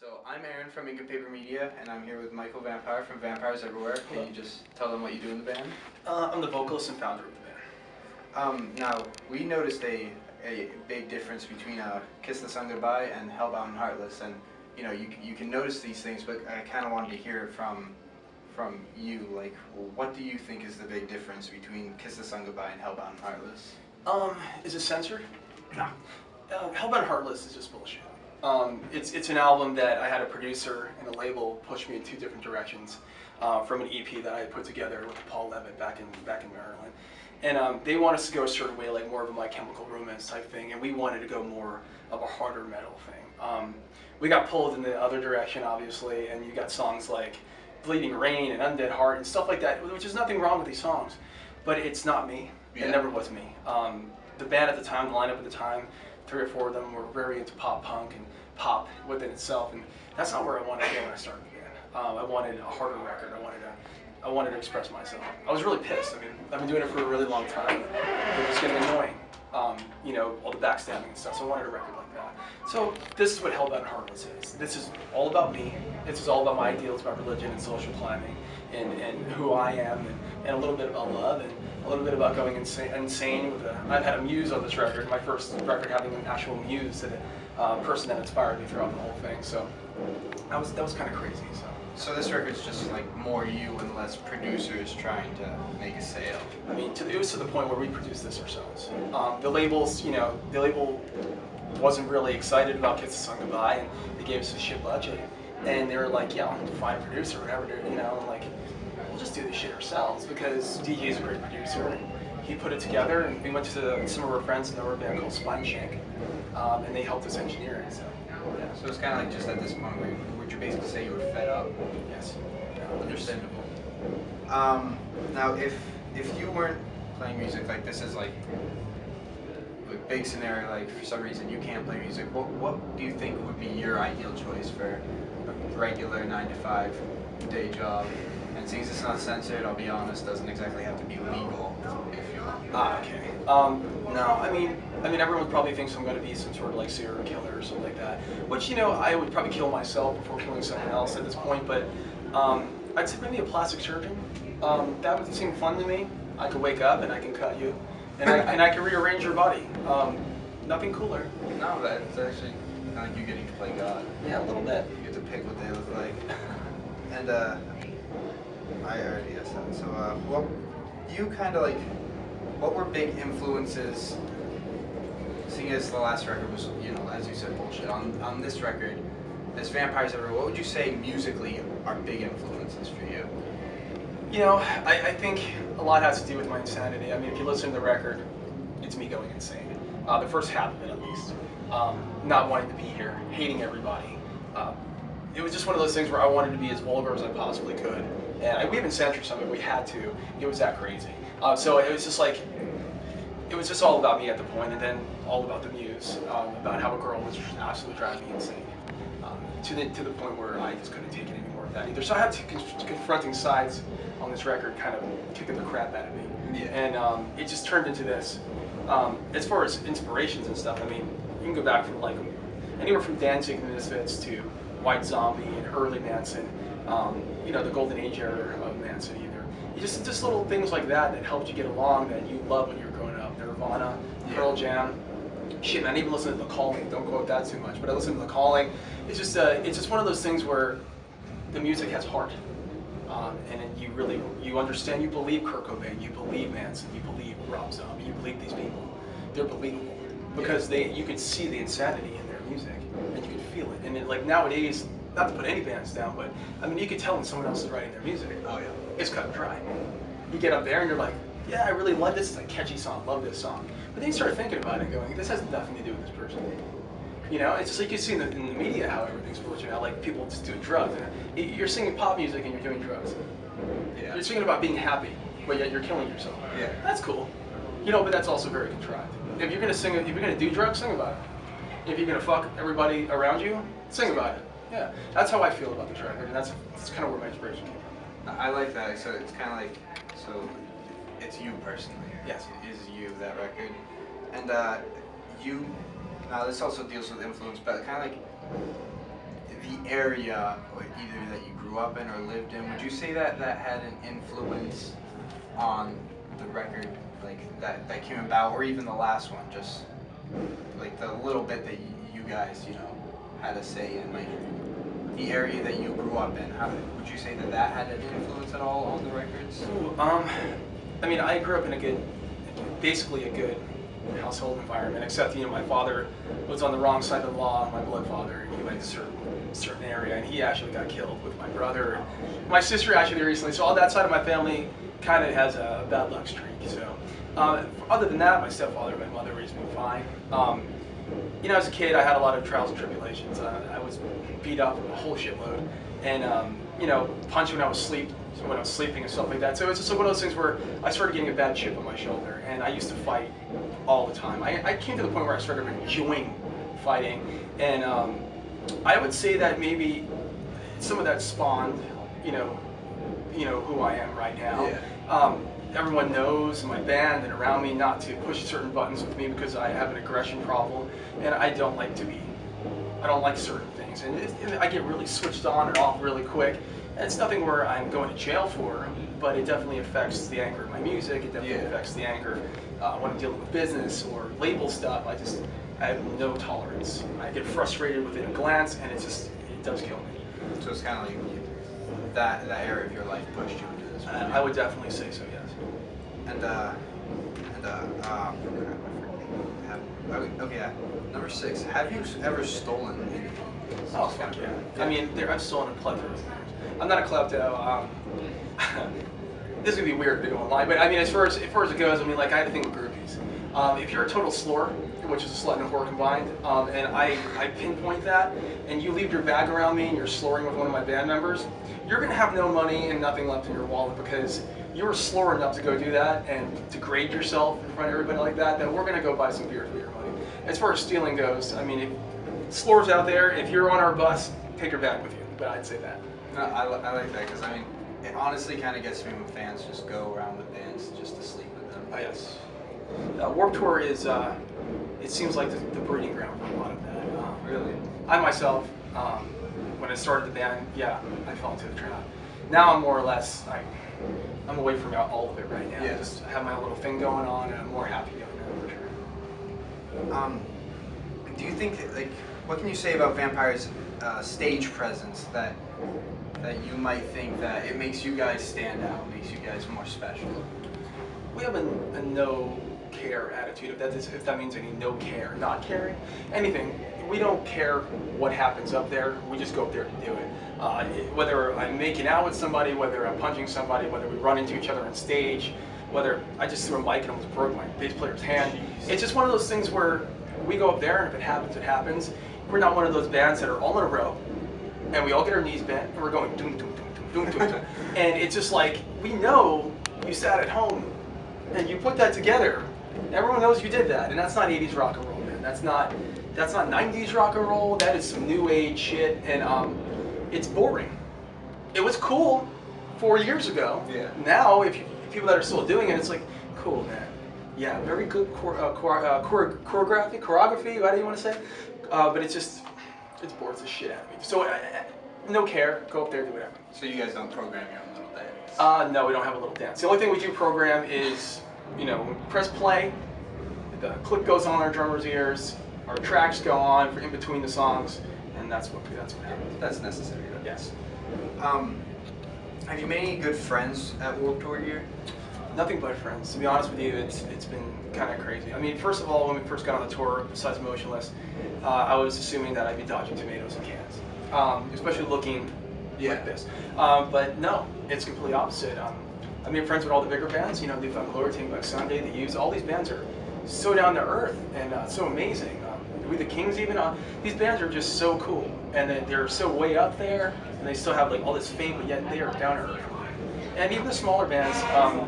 So I'm Aaron from Ink and Paper Media, and I'm here with Michael Vampire from Vampires Everywhere. Can you just tell them what you do in the band? I'm the vocalist and founder of the band. Now, we noticed a big difference between Kiss the Sun Goodbye and Hellbound and Heartless, and you know, you can notice these things, but I kind of wanted to hear it from you. Like, what do you think is the big difference between Kiss the Sun Goodbye and Hellbound and Heartless? Is it censored? No. Hellbound and Heartless is just bullshit. It's an album that I had a producer and a label push me in two different directions from an EP that I had put together with Paul Levitt back in Maryland. And they want us to go a certain way, like more of a My Chemical Romance type thing, and we wanted to go more of a harder metal thing. We got pulled in the other direction, obviously, and you got songs like Bleeding Rain and Undead Heart and stuff like that, which is nothing wrong with these songs, but it's not me. Yeah. It never was me. The band at the time, the lineup at the time, 3 or 4 of them were very into pop punk and pop within itself, and that's not where I wanted to go when I started the band. I wanted a harder record. I wanted to express myself. I was really pissed. I mean, I've been doing it for a really long time. It was getting annoying, you know, all the backstabbing and stuff, so I wanted a record like that. So this is what Hellbound and Heartless is. This is all about me. This is all about my ideals about religion and social climbing and who I am and a little bit about love and a little bit about going insane with I've had a muse on this record, my first record having an actual muse, person that inspired me throughout the whole thing. So that was kind of crazy. So this record's just like more you and less producers trying to make a sale. I mean, it was to the point where we produced this ourselves. The labels, you know, the label wasn't really excited about Kiss the Sun Goodbye, and they gave us a shit budget. And they were like, yeah, I'll find a producer or whatever, dude, you know, and like, we'll just do this shit ourselves because DJ is a great producer. And he put it together, and we went to some of our friends in our band called Spine Shank, and they helped us engineer it. So, yeah. So it's kind of like just at this point where would you basically say you were fed up? Yes. Understandable. Now, if you weren't playing music, like this is like a big scenario, like for some reason you can't play music, what do you think would be your ideal choice for a regular 9-to-5 day job? And since it's not censored, I'll be honest, doesn't exactly have to be legal if you want. Okay. No, I mean, everyone probably thinks I'm going to be some sort of like serial killer or something like that. Which, you know, I would probably kill myself before killing someone else at this point. But I'd say maybe a plastic surgeon. That would seem fun to me. I could wake up and I can cut you, and I can rearrange your body. Nothing cooler. No, that's actually kind of like you getting to play God. Yeah, a little bit. You get to pick what they look like. And I already asked that. So, what you kind of like? What were big influences? Seeing as the last record was, you know, as you said, bullshit. On this record, this Vampires Everywhere, what would you say musically are big influences for you? You know, I think a lot has to do with my insanity. I mean, if you listen to the record, it's me going insane. The first half of it, at least. Not wanting to be here, hating everybody. It was just one of those things where I wanted to be as vulgar as I possibly could. And we even censored some of it. We had to. It was that crazy. So it was just like, it was just all about me at the point, and then all about the muse, about how a girl was just absolutely driving me insane. To the point where I just couldn't take it anymore of that either. So I had two confronting sides on this record kind of kicking the crap out of me. Yeah. And it just turned into this. As far as inspirations and stuff, I mean, you can go back from like anywhere from Danzig and the Misfits to White Zombie and early Manson, you know, the golden age era of Manson either. Just little things like that helped you get along that you loved when you were growing up. Nirvana, Pearl Jam. Shit, man, I even listened to The Calling. Don't quote that too much, but I listened to The Calling. It's just one of those things where the music has heart, and you understand. You believe Kurt Cobain, you believe Manson, you believe Rob Zombie, you believe these people. They're believable because you can see the insanity in their music and you can feel it. And like nowadays, not to put any bands down, but I mean, you can tell when someone else is writing their music. Oh yeah, it's cut and dry. You get up there and you're like, yeah, I really love this. It's a catchy song. Love this song. But then you start thinking about it and going, this has nothing to do with this person. You know, it's just like you see in the media how everything's bullshit. How like people just do drugs. You're singing pop music and you're doing drugs. Yeah. You're singing about being happy, but yet you're killing yourself. Yeah. That's cool. You know, but that's also very contrived. If you're gonna do drugs, sing about it. If you're gonna fuck everybody around you, sing about it. Yeah. That's how I feel about this record, and that's kind of where my inspiration came from. I like that. So it's kind of like, so it's you personally. Yes. It is you, that record. And you, now this also deals with influence, but kind of like the area, or either that you grew up in or lived in, would you say that that had an influence on the record, like that came about, or even the last one, just like the little bit that you guys, you know, had a say in, like the area that you grew up in? How would you say that that had an influence at all on the records? Ooh, I mean, I grew up in a good, basically a good household environment, except, you know, my father was on the wrong side of the law. My blood father, he went to a certain area, and he actually got killed with my brother. My sister actually recently, so all that side of my family kind of has a bad luck streak. So, other than that, my stepfather and my mother raised me fine. You know, as a kid, I had a lot of trials and tribulations. I was beat up a whole shitload, and you know, punched when I was sleeping and stuff like that. So it's just one of those things where I started getting a bad chip on my shoulder, and I used to fight all the time. I came to the point where I started enjoying fighting, and I would say that maybe some of that spawned, you know who I am right now. Yeah. Everyone knows in my band and around me not to push certain buttons with me because I have an aggression problem, and I don't like certain things, and I get really switched on and off really quick. And it's nothing where I'm going to jail for, but it definitely affects the anger of my music. It definitely affects the anger when I'm dealing with business or label stuff. I have no tolerance. I get frustrated within a glance, and it does kill me. So it's kind of like that area of your life pushed you into this. I would definitely say so, yes. Okay, yeah. Number 6. Have you ever stolen anything? Oh, fuck yeah. I mean, I've stolen a plethora of things. I'm not a klepto. This is gonna be weird to go online, but I mean, as far as it goes, I mean, like, I had a thing with groupies. If you're a total slur, which is a slut and a whore combined, and I pinpoint that, and you leave your bag around me and you're slurring with one of my band members, you're gonna have no money and nothing left in your wallet because you were slur enough to go do that and degrade yourself in front of everybody like that, then we're gonna go buy some beer for your money. As far as stealing goes, I mean, slurs out there, if you're on our bus, take your bag with you, but I'd say that. No, I like that, because I mean, it honestly kind of gets me when fans just go around with bands just to sleep with them. Oh, yes. Warped Tour is, it seems like the breeding ground for a lot of that. Really? I myself, when I started the band, yeah, I fell into the trap. Now I'm more or less, I'm away from all of it right now. Yeah. I just have my own little thing going on, and I'm more happy doing that for sure. Do you think, like, what can you say about Vampire's stage presence that you might think that it makes you guys stand out, makes you guys more special? We have a no care attitude. If that means any no care, not caring, anything. We don't care what happens up there. We just go up there to do it. Whether I'm making out with somebody, whether I'm punching somebody, whether we run into each other on stage, whether I just threw a mic and almost broke my bass player's hand. It's just one of those things where we go up there, and if it happens, it happens. We're not one of those bands that are all in a row, and we all get our knees bent, and we're going doom, doom, doom, doom, doom, doom, doom. And it's just like, we know you sat at home, and you put that together. Everyone knows you did that, and that's not 80s rock and roll, man. That's not 90s rock and roll. That is some new age shit, and it's boring. It was cool 4 years ago. Yeah. Now, if people that are still doing it, it's like, cool, man. Yeah, very good choreography, whatever you want to say. But it bores the shit out of me. So, no care, go up there, do whatever. So you guys don't program your own little dance? No, we don't have a little dance. The only thing we do program is, when we press play, the click goes on our drummer's ears, our tracks go on in between the songs, and that's what happens. That's necessary. Though. Yes. Have you made any good friends at Warped Tour year? Nothing but friends. To be honest with you, it's been kind of crazy. I mean, first of all, when we first got on the tour, besides Motionless, I was assuming that I'd be dodging tomatoes and cans, especially looking like this. But no, it's completely opposite. I made friends with all the bigger bands, Newfound Glory, Take Back Sunday, The Used. All these bands are so down to earth and so amazing. We the Kings even. These bands are just so cool, and they're so way up there, and they still have like all this fame, but yet they are down to earth. And even the smaller bands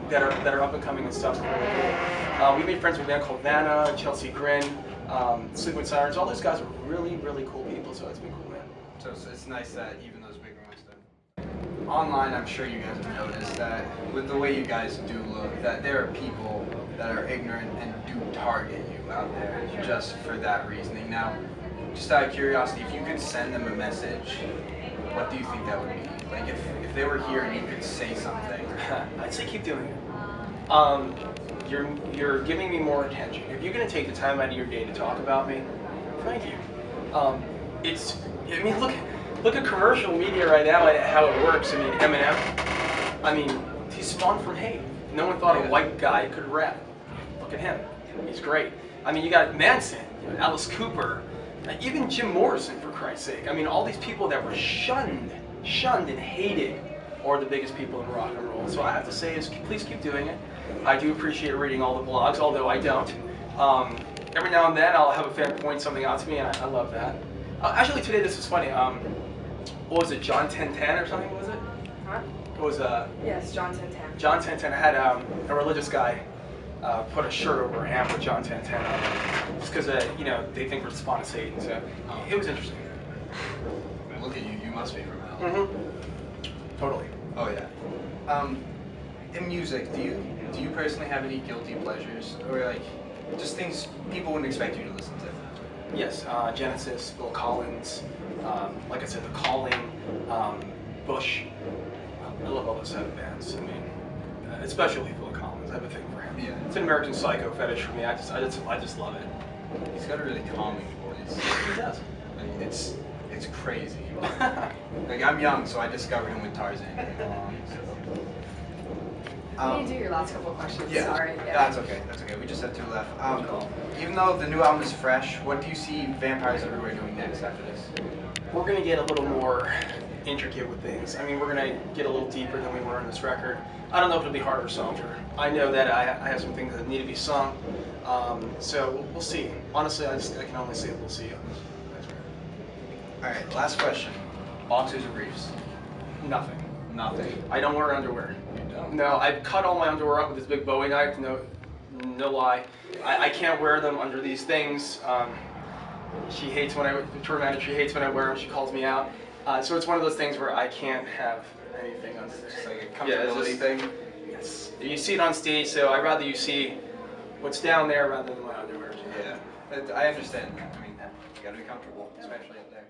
that are up and coming and stuff are really cool. We made friends with a band called Vanna, Chelsea Grin, Sleeping Sirens. All those guys are really, really cool people, so it's been cool, man. So it's nice that even those bigger ones do. Online, I'm sure you guys have noticed that with the way you guys do look, that there are people that are ignorant and do target you out there just for that reasoning. Now, just out of curiosity, if you could send them a message, what do you think that would be? Like if they were here and you could say something. I'd say keep doing it. You're giving me more attention. If you're going to take the time out of your day to talk about me, thank you. I mean, look at commercial media right now and how it works. I mean, Eminem. I mean, he's spawned from hate. No one thought a white guy could rap. Look at him. He's great. I mean, you got Manson, Alice Cooper, even Jim Morrison, for Christ's sake. I mean, all these people that were shunned and hated are the biggest people in rock and roll. So I have to say is please keep doing it. I do appreciate reading all the blogs, although I don't. Every now and then I'll have a fan point something out to me, and I love that. Actually, today this was funny. What was it, John 1010 or something, was it? Huh? It was, Yes, John 1010. John 1010 had a religious guy put a shirt over a ham with John 1010 on it, just because, you know, they think we're spawned of Satan, so it was interesting. Look at you, you must be from hell. Mm-hmm. Totally. Oh yeah. In music, do you personally have any guilty pleasures, or like just things people wouldn't expect you to listen to? Yes, Genesis, Bill Collins, like I said, The Calling, Bush. I love all those heavy bands. I mean, especially Bill Collins. I have a thing for him. Yeah. It's an American Psycho fetish for me. I just love it. He's got a really calming voice. He does. Like, it's crazy. Like I'm young, so I discovered him with Tarzan. You need to do your last couple of questions. Yeah, Sorry. Yeah. That's okay. That's okay. We just had 2 left. Even though the new album is fresh, what do you see Vampires Everywhere doing next after this? We're going to get a little more intricate with things. I mean, we're going to get a little deeper than we were in this record. I don't know if it'll be harder or softer. I know that I have some things that need to be sung. So we'll see. Honestly, I can only say we'll see. Alright, last question. Boxers or briefs? Nothing. Nothing. I don't wear underwear. You don't? No, I've cut all my underwear up with this big Bowie knife. No lie. I can't wear them under these things. She hates when I tour manager. She hates when I wear them. She calls me out. So it's one of those things where I can't have anything under there. It's like a comfortability thing. Yes. You see it on stage, so I'd rather you see what's down there rather than my underwear. Yeah, I understand that. I mean, you gotta be comfortable, especially up there.